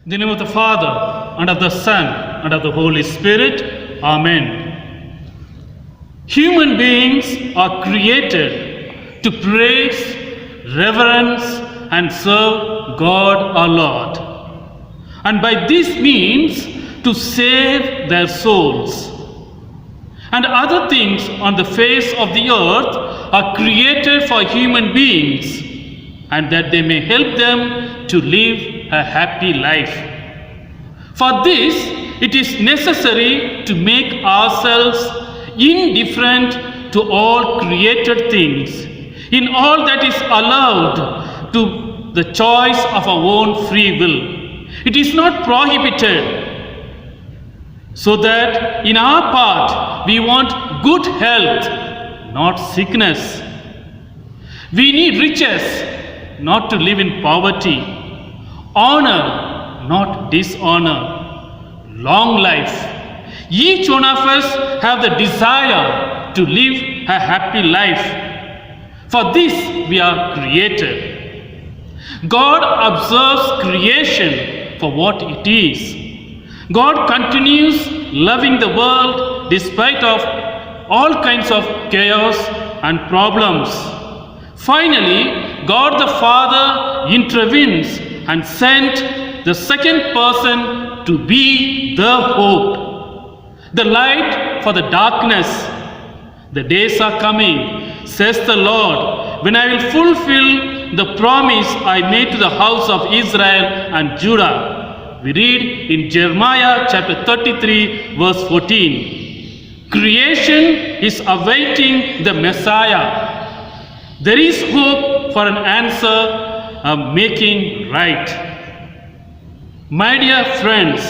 In the name of the Father, and of the Son, and of the Holy Spirit. Amen. Human beings are created to praise, reverence, and serve God our Lord, and by this means to save their souls. And other things on the face of the earth are created for human beings, and that they may help them to live a happy life. For this, it is necessary to make ourselves indifferent to all created things, in all that is allowed to the choice of our own free will. It is not prohibited, so that in our part we want good health, not sickness. We need riches, not to live in poverty, honor, not dishonor, long life. Each one of us have the desire to live a happy life. For this we are created. God observes creation for what it is. God continues loving the world despite of all kinds of chaos and problems. Finally, God the Father intervenes and sent the second person to be the hope, the light for the darkness. The days are coming, says the Lord, when I will fulfill the promise I made to the house of Israel and Judah. We read in Jeremiah chapter 33 verse 14. Creation is awaiting the Messiah. There is hope for an answer of making right. My dear friends,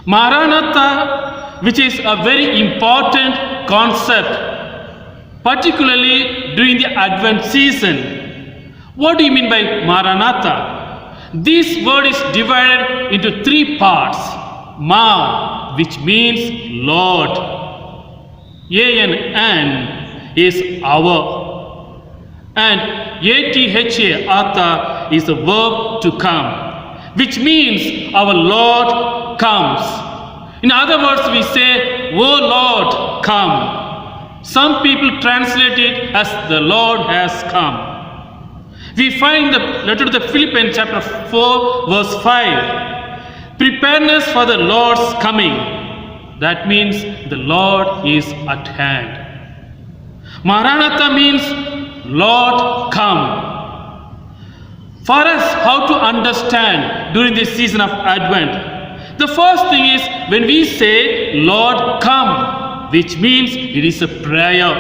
Maranatha, which is a very important concept, particularly during the Advent season. What do you mean by Maranatha? This word is divided into three parts. Mar, which means Lord. A-N-N is our. And A-T-H-A, Atha, is the verb to come, which means our Lord comes. In other words, we say, O Lord, come. Some people translate it as the Lord has come. We find the letter to the Philippians chapter 4 verse 5. Preparedness for the Lord's coming. That means the Lord is at hand. Maranatha means Lord come. For us, how to understand during this season of Advent? The first thing is when we say Lord come, which means it is a prayer.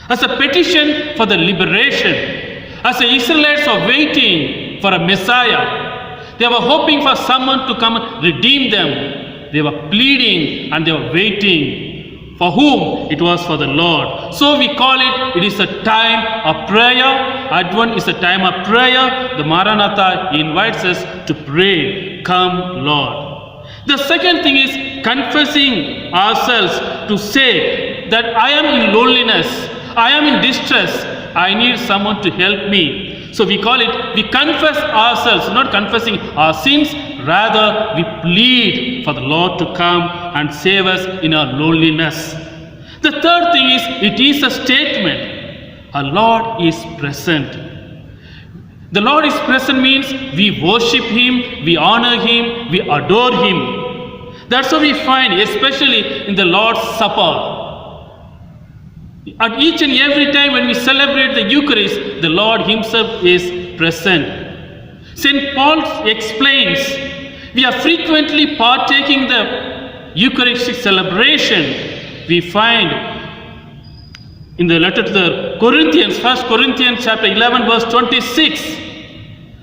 As a petition for the liberation. As the Israelites are waiting for a Messiah, they were hoping for someone to come and redeem them. They were pleading and they were waiting. For whom? It was for the Lord. So we call it is a time of prayer. Advent is a time of prayer. The Maranatha invites us to pray, come Lord. The second thing is confessing ourselves to say that I am in loneliness, I am in distress, I need someone to help me. So we call it, we confess ourselves, not confessing our sins, rather we plead for the Lord to come and save us in our loneliness. The third thing is, it is a statement. Our Lord is present. The Lord is present means we worship Him, we honor Him, we adore Him. That's what we find, especially in the Lord's Supper. At each and every time when we celebrate the Eucharist, the Lord Himself is present. St. Paul explains, we are frequently partaking the Eucharistic celebration. We find in the letter to the Corinthians, 1 Corinthians chapter 11 verse 26,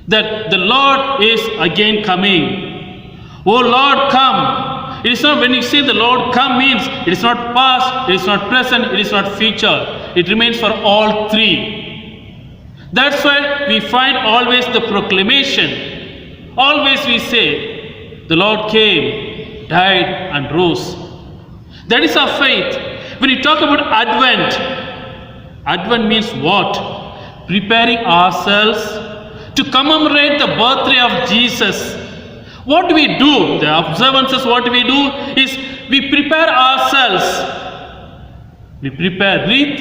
that the Lord is again coming. O Lord, come. It is not, when you say the Lord come means, it is not past, it is not present, it is not future. It remains for all three. That's why we find always the proclamation. Always we say, the Lord came, died and rose. That is our faith. When you talk about Advent, Advent means what? Preparing ourselves to commemorate the birthday of Jesus. What do we do? The observances, what do is we prepare ourselves. We prepare wreath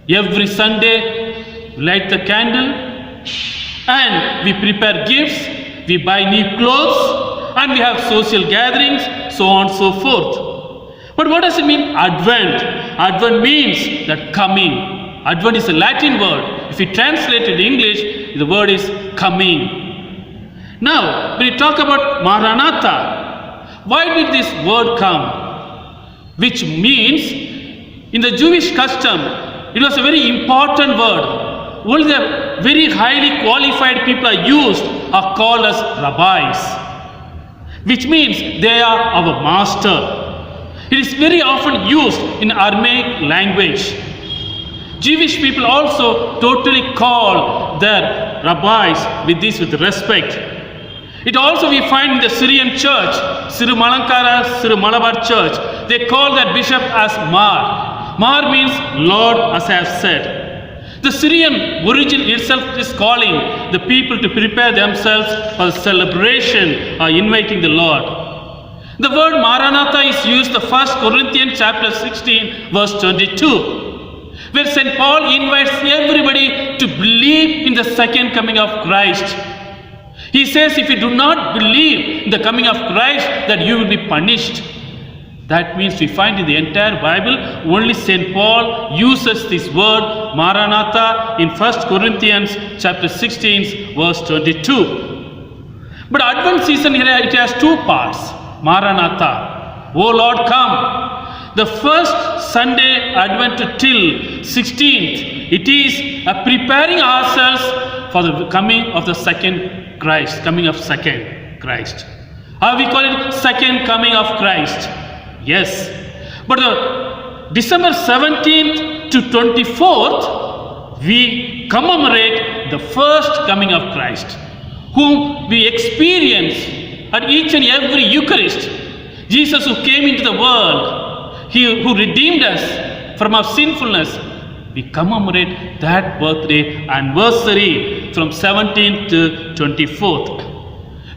every Sunday, light the candle, and we prepare gifts, we buy new clothes, and we have social gatherings, so on and so forth. But what does it mean, Advent? Advent means that coming. Advent is a Latin word. If you translate it in English, the word is coming. Now, when we talk about Maranatha, why did this word come? Which means, in the Jewish custom, it was a very important word. Only the very highly qualified people are used, are called as rabbis. Which means they are our master. It is very often used in Aramaic language. Jewish people also totally call their rabbis with respect. It also we find in the Syrian church, Siru Malankara, Siru Malabar church, they call that bishop as Mar. Mar means Lord, as I have said. The Syrian origin itself is calling the people to prepare themselves for the celebration or inviting the Lord. The word Maranatha is used the 1 Corinthians chapter 16 verse 22, where St. Paul invites everybody to believe in the second coming of Christ. He says if you do not believe in the coming of Christ, that you will be punished. That means we find in the entire Bible, only St. Paul uses this word Maranatha in 1 Corinthians chapter 16 verse 22. But Advent season here, it has two parts. Maranatha, O Lord come. The first Sunday Advent till 16th, it is preparing ourselves for the coming of the second Christ, coming of second Christ. Or we call it second coming of Christ. Yes. But the December 17th to 24th, we commemorate the first coming of Christ, whom we experience at each and every Eucharist. Jesus who came into the world, He who redeemed us from our sinfulness. We commemorate that birthday anniversary from 17th to 24th.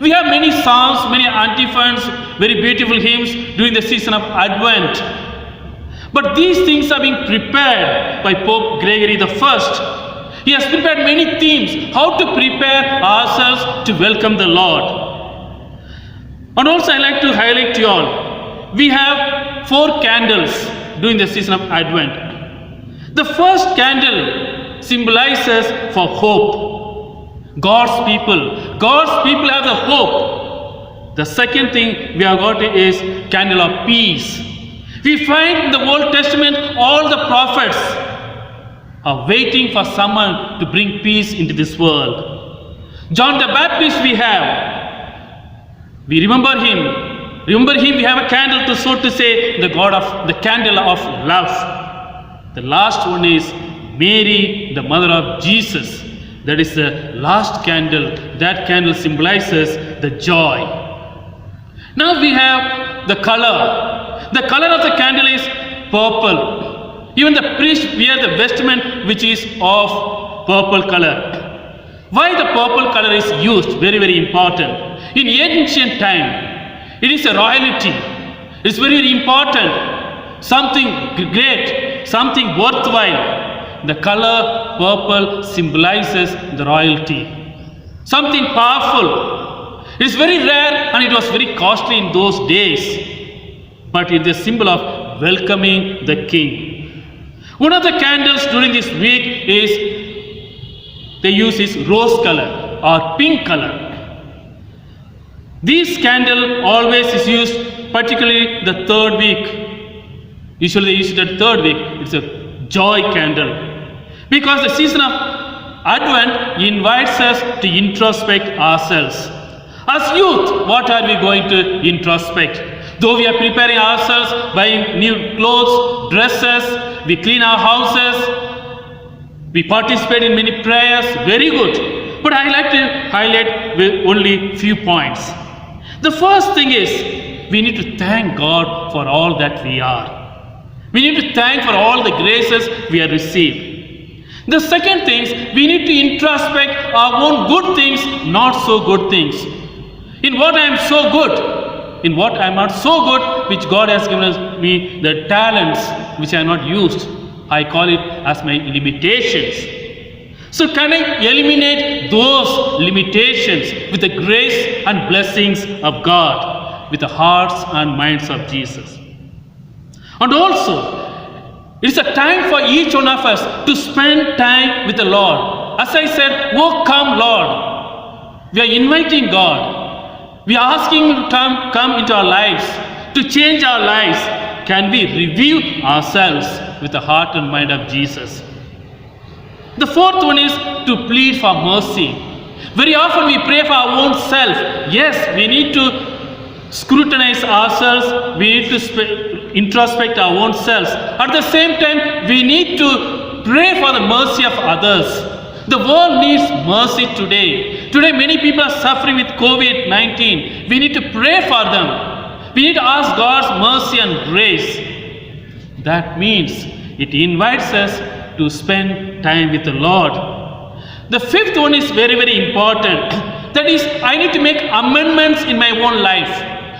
We have many songs, many antiphons, very beautiful hymns during the season of Advent. But these things are being prepared by Pope Gregory I. He has prepared many themes, how to prepare ourselves to welcome the Lord. And also I like to highlight to you all, we have 4 candles during the season of Advent. The first candle symbolizes for hope. God's people. God's people have the hope. The second thing we have got is candle of peace. We find in the Old Testament all the prophets are waiting for someone to bring peace into this world. John the Baptist we have. We remember him. Remember him, we have a candle to so to say the candle of love. The last one is Mary, the mother of Jesus. That is the last candle. That candle symbolizes the joy. Now we have the color. The color of the candle is purple. Even the priest wear the vestment which is of purple color. Why the purple color is used? Very, very important. In ancient time, it is a royalty. It is very, very important. Something great, something worthwhile. The color purple symbolizes the royalty. Something powerful. It is very rare and it was very costly in those days. But it is a symbol of welcoming the king. One of the candles during this week they use is rose color or pink color. This candle always is used particularly the third week. Usually they use it at third week. It's a joy candle. Because the season of Advent invites us to introspect ourselves. As youth, what are we going to introspect? Though we are preparing ourselves, buying new clothes, dresses, we clean our houses, we participate in many prayers, very good. But I like to highlight with only few points. The first thing is, we need to thank God for all that we are. We need to thank for all the graces we have received. The second thing is, we need to introspect our own good things, not so good things. In what I am so good, in what I am not so good, which God has given me the talents which I have not used. I call it as my limitations. So can I eliminate those limitations with the grace and blessings of God, with the hearts and minds of Jesus? And also, it is a time for each one of us to spend time with the Lord. As I said, oh come Lord. We are inviting God. We are asking Him to come into our lives, to change our lives. Can we review ourselves with the heart and mind of Jesus? The fourth one is to plead for mercy. Very often we pray for our own self. Yes, we need to scrutinize ourselves. We need to introspect our own selves. At the same time, we need to pray for the mercy of others. The world needs mercy today. Today, many people are suffering with COVID-19. We need to pray for them. We need to ask God's mercy and grace. That means it invites us to spend time with the Lord. The fifth one is very, very important. That is, I need to make amendments in my own life.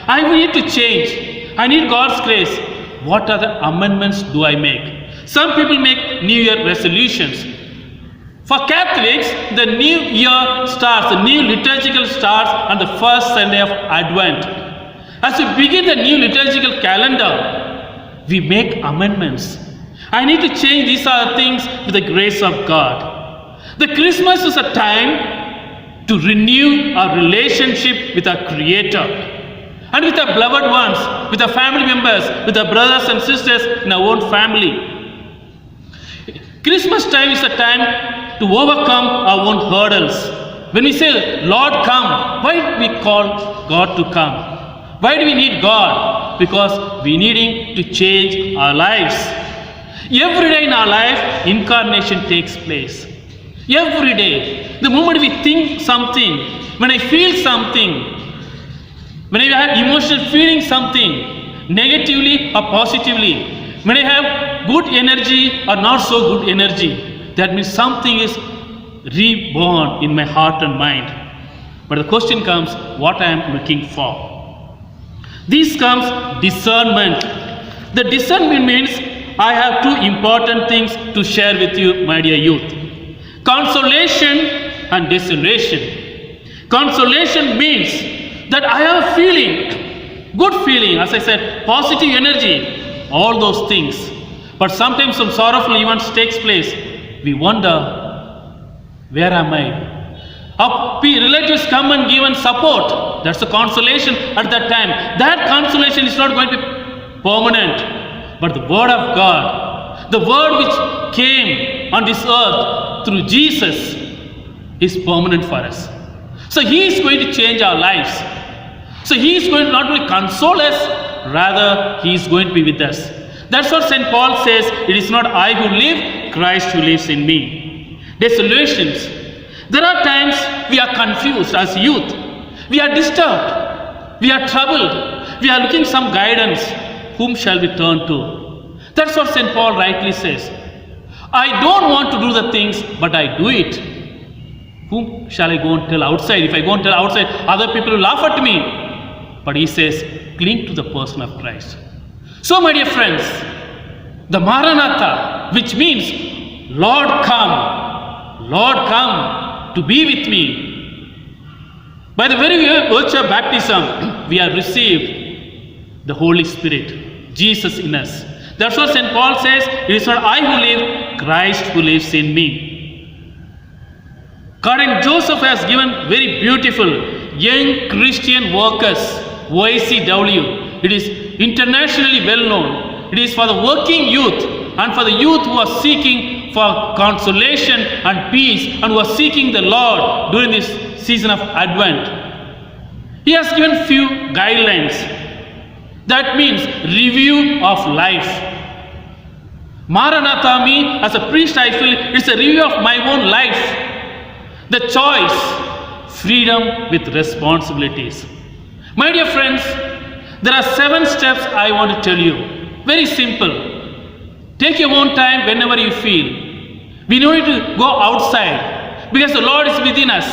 I need to change. I need God's grace. What other amendments do I make? Some people make New Year resolutions. For Catholics, the New Year starts, the new liturgical starts on the first Sunday of Advent. As we begin the new liturgical calendar, we make amendments. I need to change these are things with the grace of God. The Christmas is a time to renew our relationship with our Creator and with our beloved ones, with our family members, with our brothers and sisters in our own family. Christmas time is a time to overcome our own hurdles. When we say, Lord come, why do we call God to come? Why do we need God? Because we need Him to change our lives. Every day in our life, incarnation takes place. Every day. The moment we think something, when I feel something, when I have emotional feeling something, negatively or positively, when I have good energy or not so good energy, that means something is reborn in my heart and mind. But the question comes, what I am looking for? This comes discernment. The discernment means I have two important things to share with you, my dear youth. Consolation and desolation. Consolation means that I have a feeling, good feeling, as I said, positive energy, all those things. But sometimes some sorrowful events takes place. We wonder, where am I? Our relatives come and give us support. That's a consolation at that time. That consolation is not going to be permanent. But the Word of God, the Word which came on this earth through Jesus, is permanent for us. So He is going to change our lives. So He is going to not only console us, rather He is going to be with us. That's what St. Paul says, it is not I who live, Christ who lives in me. Desolations. There are times we are confused as youth. We are disturbed. We are troubled. We are looking some guidance. Whom shall we turn to? That's what St. Paul rightly says. I don't want to do the things, but I do it. Whom shall I go and tell outside? If I go and tell outside, other people will laugh at me. But he says, cling to the person of Christ. So, my dear friends, the Maranatha, which means, Lord come to be with me. By the very virtue of baptism, we have received the Holy Spirit, Jesus in us. That's what St. Paul says, it is not I who live, Christ who lives in me. Cardinal Joseph has given very beautiful young Christian workers, YCW. It is internationally well known. It is for the working youth and for the youth who are seeking for consolation and peace and who are seeking the Lord during this season of Advent. He has given few guidelines. That means review of life. Maranatha, me as a priest, I feel it's a review of my own life. The choice, freedom with responsibilities. My dear friends, there are 7 steps I want to tell you. Very simple. Take your own time whenever you feel. We don't need to go outside because the Lord is within us.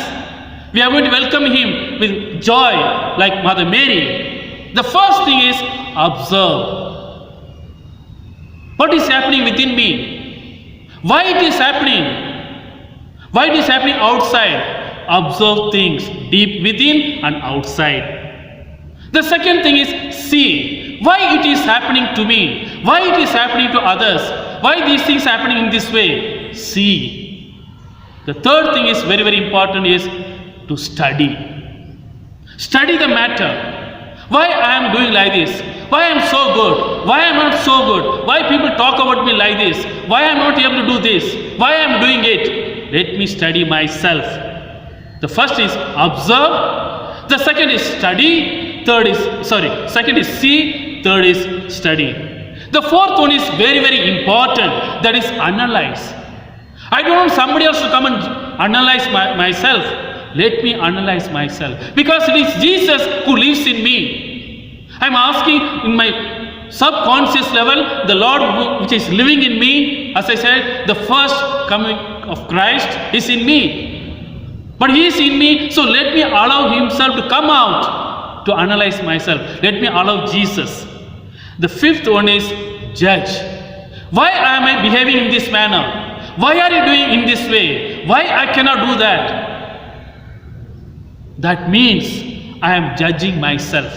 We are going to welcome him with joy like Mother Mary. The first thing is observe. What is happening within me? Why it is happening? Why it is happening outside? Observe things deep within and outside. The second thing is see. Why it is happening to me? Why it is happening to others? Why these things happening in this way? See. The third thing is very, very important is to study. Study the matter. Why I am doing like this? Why I am so good? Why I am not so good? Why people talk about me like this? Why I am not able to do this? Why I am doing it? Let me study myself. The first is observe. The second is study. Second is see. Third is study. The fourth one is very, very important. That is analyze. I don't want somebody else to come and analyze myself. Let me analyze myself. Because it is Jesus who lives in me. I am asking in my subconscious level, the Lord which is living in me, as I said, the first coming of Christ is in me. But he is in me, so let me allow himself to come out to analyze myself. Let me allow Jesus. The fifth one is judge. Why am I behaving in this manner? Why are you doing in this way? Why I cannot do that? That means I am judging myself.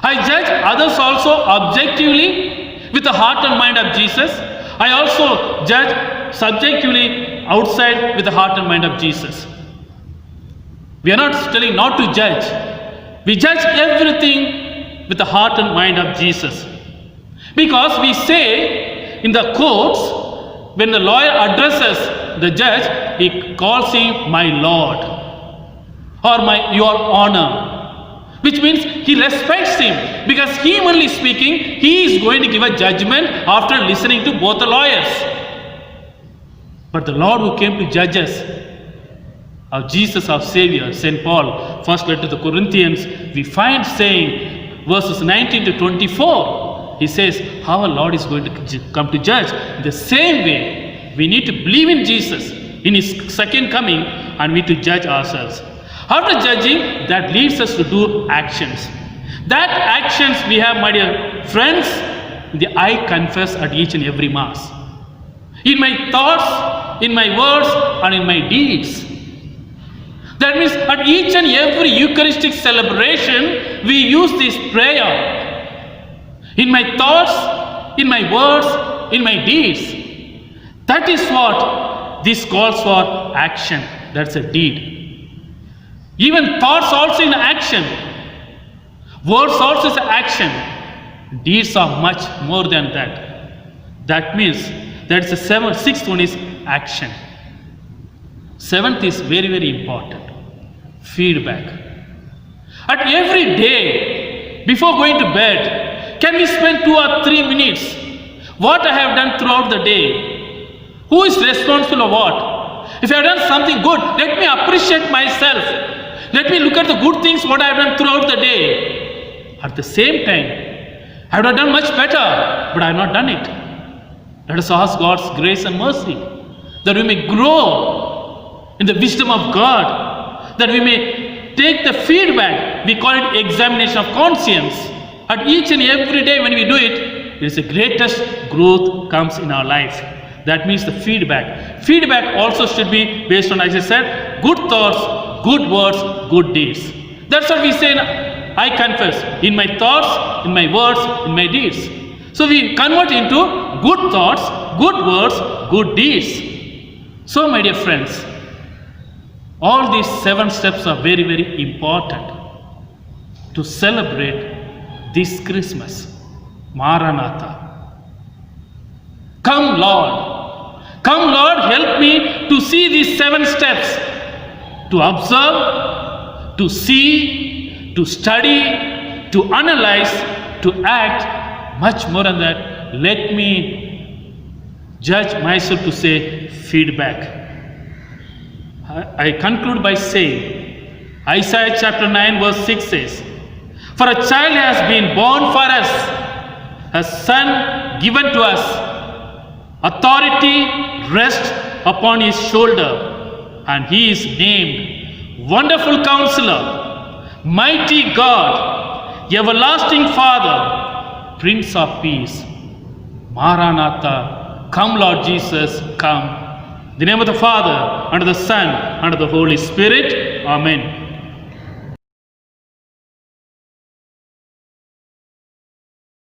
I judge others also objectively with the heart and mind of Jesus. I also judge subjectively outside with the heart and mind of Jesus. We are not telling not to judge. We judge everything with the heart and mind of Jesus. Because we say in the courts, when the lawyer addresses the judge, he calls him my Lord or your honor, which means he respects him, because humanly speaking, he is going to give a judgment after listening to both the lawyers. But the Lord who came to judge us, our Jesus, our Savior, St. Paul, first letter to the Corinthians, we find saying, verses 19 to 24, he says how our Lord is going to come to judge. The same way, we need to believe in Jesus, in his second coming, and we need to judge ourselves. After judging, that leads us to do actions. That actions we have, my dear friends, I confess at each and every Mass. In my thoughts, in my words, and in my deeds. That means at each and every Eucharistic celebration, we use this prayer. In my thoughts, in my words, in my deeds. That is what this calls for action. That's a deed. Even thoughts also in action. Words also is action. Deeds are much more than that. That means that's the sixth one is action. Seventh is very, very important. Feedback. At every day, before going to bed, can we spend 2 or 3 minutes? What I have done throughout the day? Who is responsible for what? If I have done something good, let me appreciate myself. Let me look at the good things what I have done throughout the day. At the same time, I have not done much better, but I have not done it. Let us ask God's grace and mercy that we may grow in the wisdom of God, that we may take the feedback. We call it examination of conscience. At each and every day when we do it, there is the greatest growth comes in our life. That means the feedback. Feedback also should be based on, as I said, good thoughts, good words, good deeds. That's what we say, I confess, in my thoughts, in my words, in my deeds. So we convert into good thoughts, good words, good deeds. So my dear friends, all these 7 steps are very, very important to celebrate this Christmas. Maranatha. Come Lord. Come Lord, help me to see these 7 steps. To observe, to see, to study, to analyze, to act. Much more than that, let me judge myself to say feedback. I conclude by saying, Isaiah chapter 9 verse 6 says, for a child has been born for us, a son given to us, authority rests upon his shoulder, and he is named Wonderful Counselor, Mighty God, Everlasting Father, Prince of Peace. Maranatha, come Lord Jesus, come. In the name of the Father, and of the Son, and of the Holy Spirit. Amen.